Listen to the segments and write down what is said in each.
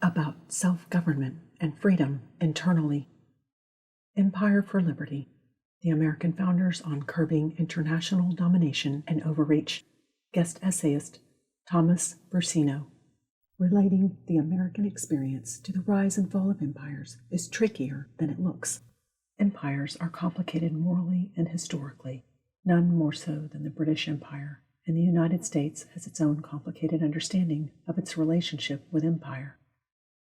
about self-government and freedom internally. Empire for Liberty, the American Founders on Curbing International Domination and Overreach. Guest essayist, Thomas Bruscino. Relating the American experience to the rise and fall of empires is trickier than it looks. Empires are complicated morally and historically, none more so than the British Empire, and the United States has its own complicated understanding of its relationship with empire.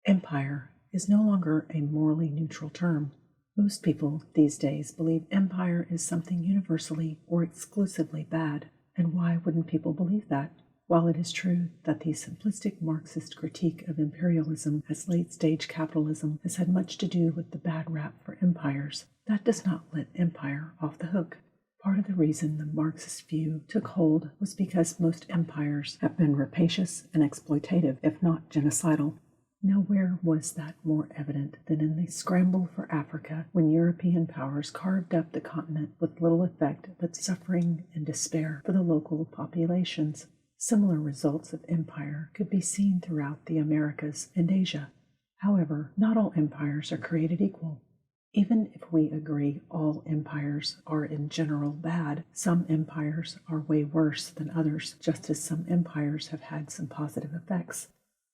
Empire is no longer a morally neutral term. Most people these days believe empire is something universally or exclusively bad, and why wouldn't people believe that? While it is true that the simplistic Marxist critique of imperialism as late-stage capitalism has had much to do with the bad rap for empires, that does not let empire off the hook. Part of the reason the Marxist view took hold was because most empires have been rapacious and exploitative, if not genocidal. Nowhere was that more evident than in the scramble for Africa when European powers carved up the continent with little effect but suffering and despair for the local populations. Similar results of empire could be seen throughout the Americas and Asia. However, not all empires are created equal. Even if we agree all empires are in general bad, some empires are way worse than others, just as some empires have had some positive effects.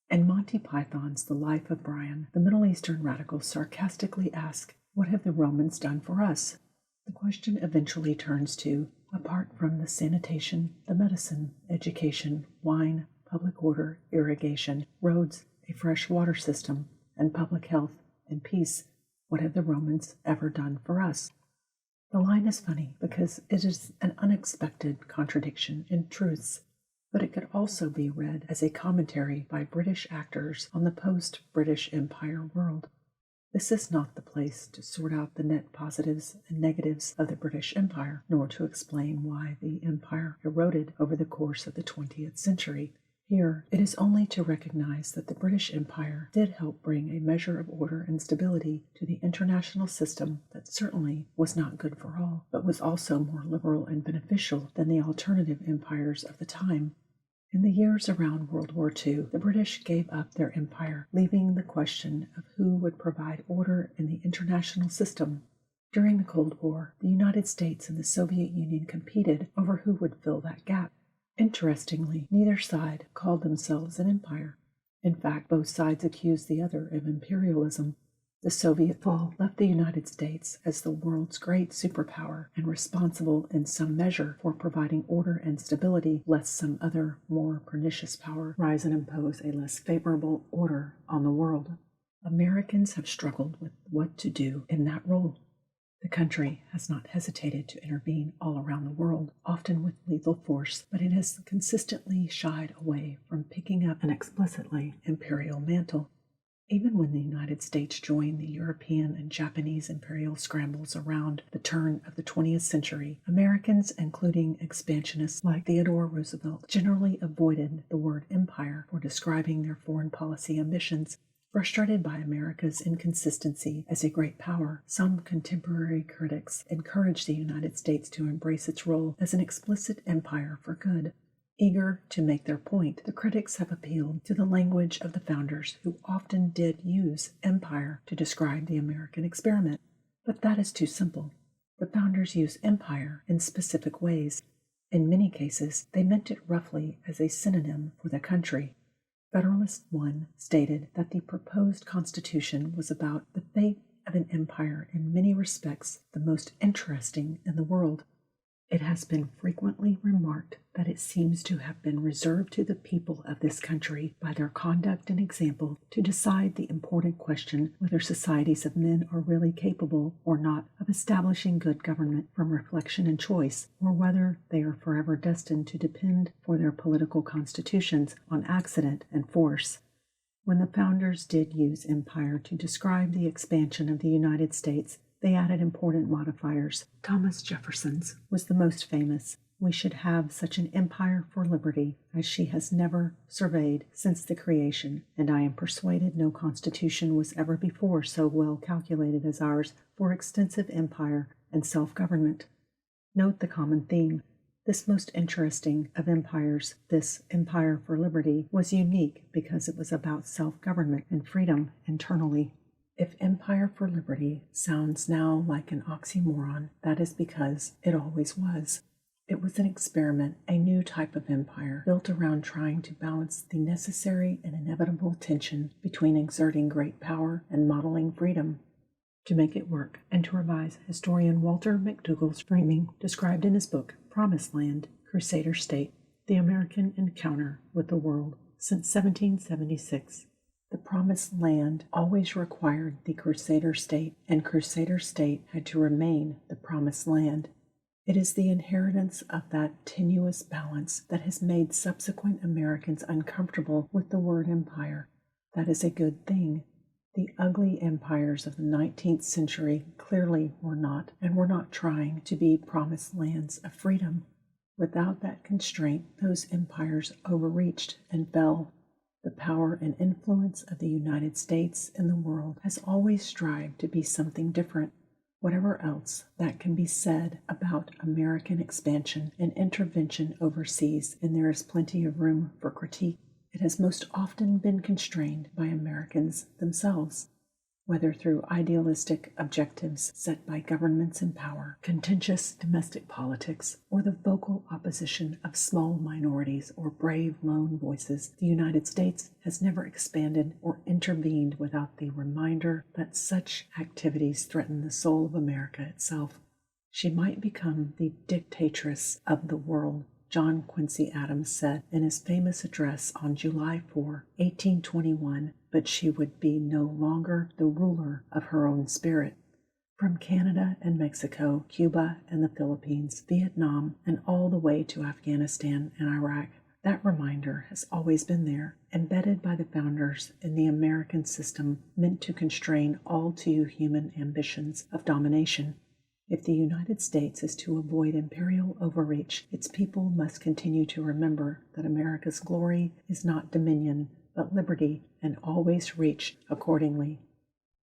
In Monty Python's The Life of Brian, the Middle Eastern radicals sarcastically ask, "What have the Romans done for us?" The question eventually turns to, apart from the sanitation, the medicine, education, wine, public order, irrigation, roads, a fresh water system, and public health and peace, what have the Romans ever done for us? The line is funny because it is an unexpected contradiction in truths, but it could also be read as a commentary by British actors on the post-British Empire world. This is not the place to sort out the net positives and negatives of the British Empire, nor to explain why the empire eroded over the course of the 20th century. Here, it is only to recognize that the British Empire did help bring a measure of order and stability to the international system that certainly was not good for all, but was also more liberal and beneficial than the alternative empires of the time. In the years around World War II, the British gave up their empire, leaving the question of who would provide order in the international system. During the Cold War, the United States and the Soviet Union competed over who would fill that gap. Interestingly, neither side called themselves an empire. In fact, both sides accused the other of imperialism. The Soviet fall left the United States as the world's great superpower and responsible in some measure for providing order and stability, lest some other, more pernicious power rise and impose a less favorable order on the world. Americans have struggled with what to do in that role. The country has not hesitated to intervene all around the world, often with lethal force, but it has consistently shied away from picking up an explicitly imperial mantle. Even when the United States joined the European and Japanese imperial scrambles around the turn of the 20th century, Americans, including expansionists like Theodore Roosevelt, generally avoided the word empire for describing their foreign policy ambitions. Frustrated by America's inconsistency as a great power, some contemporary critics encouraged the United States to embrace its role as an explicit empire for good. Eager to make their point, the critics have appealed to the language of the founders, who often did use empire to describe the American experiment. But that is too simple. The founders use empire in specific ways. In many cases, they meant it roughly as a synonym for the country. Federalist 1 stated that the proposed Constitution was about the fate of an empire in many respects the most interesting in the world. It has been frequently remarked that it seems to have been reserved to the people of this country by their conduct and example to decide the important question whether societies of men are really capable or not of establishing good government from reflection and choice, or whether they are forever destined to depend for their political constitutions on accident and force. When the founders did use empire to describe the expansion of the United States, they added important modifiers. Thomas Jefferson's was the most famous. "We should have such an empire for liberty as she has never surveyed since the creation, and I am persuaded no constitution was ever before so well calculated as ours for extensive empire and self-government." Note the common theme. This most interesting of empires, this Empire for Liberty, was unique because it was about self-government and freedom internally. If Empire for Liberty sounds now like an oxymoron, that is because it always was. It was an experiment, a new type of empire, built around trying to balance the necessary and inevitable tension between exerting great power and modeling freedom. To make it work, and to revise historian Walter McDougall's framing described in his book Promised Land, Crusader State, The American Encounter with the World, since 1776. The Promised Land always required the Crusader State, and Crusader State had to remain the Promised Land. It is the inheritance of that tenuous balance that has made subsequent Americans uncomfortable with the word empire. That is a good thing. The ugly empires of the 19th century clearly were not, and were not trying to be promised lands of freedom. Without that constraint, those empires overreached and fell. The power and influence of the United States in the world has always strived to be something different. Whatever else that can be said about American expansion and intervention overseas, and there is plenty of room for critique, it has most often been constrained by Americans themselves, whether through idealistic objectives set by governments in power, contentious domestic politics, or the vocal opposition of small minorities or brave lone voices. The United States has never expanded or intervened without the reminder that such activities threaten the soul of America itself. She might become the dictatress of the world, John Quincy Adams said in his famous address on July 4, 1821, but she would be no longer the ruler of her own spirit. From Canada and Mexico, Cuba and the Philippines, Vietnam, and all the way to Afghanistan and Iraq, that reminder has always been there, embedded by the founders in the American system meant to constrain all too human ambitions of domination. If the United States is to avoid imperial overreach, its people must continue to remember that America's glory is not dominion, but liberty, and always reach accordingly.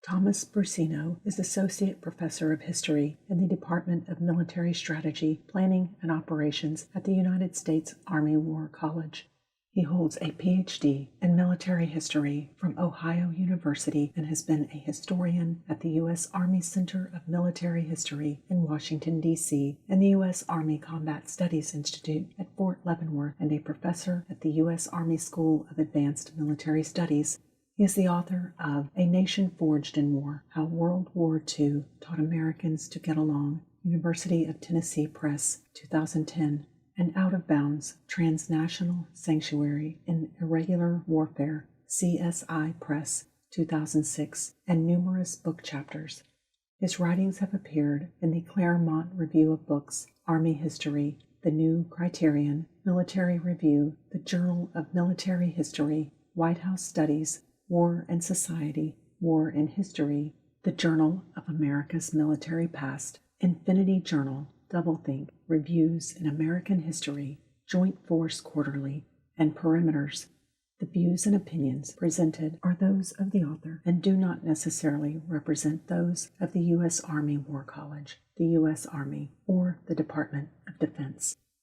Thomas Bruscino is Associate Professor of History in the Department of Military Strategy, Planning, and Operations at the United States Army War College. He holds a Ph.D. in military history from Ohio University and has been a historian at the U.S. Army Center of Military History in Washington, D.C., and the U.S. Army Combat Studies Institute at Fort Leavenworth, and a professor at the U.S. Army School of Advanced Military Studies. He is the author of A Nation Forged in War, How World War II Taught Americans to Get Along, University of Tennessee Press, 2010. And Out of Bounds, Transnational Sanctuary in Irregular Warfare, CSI Press, 2006, and numerous book chapters. His writings have appeared in the Claremont Review of Books, Army History, The New Criterion, Military Review, the Journal of Military History, White House Studies, War and Society, War and History, the Journal of America's Military Past, Infinity Journal, Doublethink, Reviews in American History, Joint Force Quarterly, and Perimeters. The views and opinions presented are those of the author and do not necessarily represent those of the U.S. Army War College, the U.S. Army, or the Department of Defense.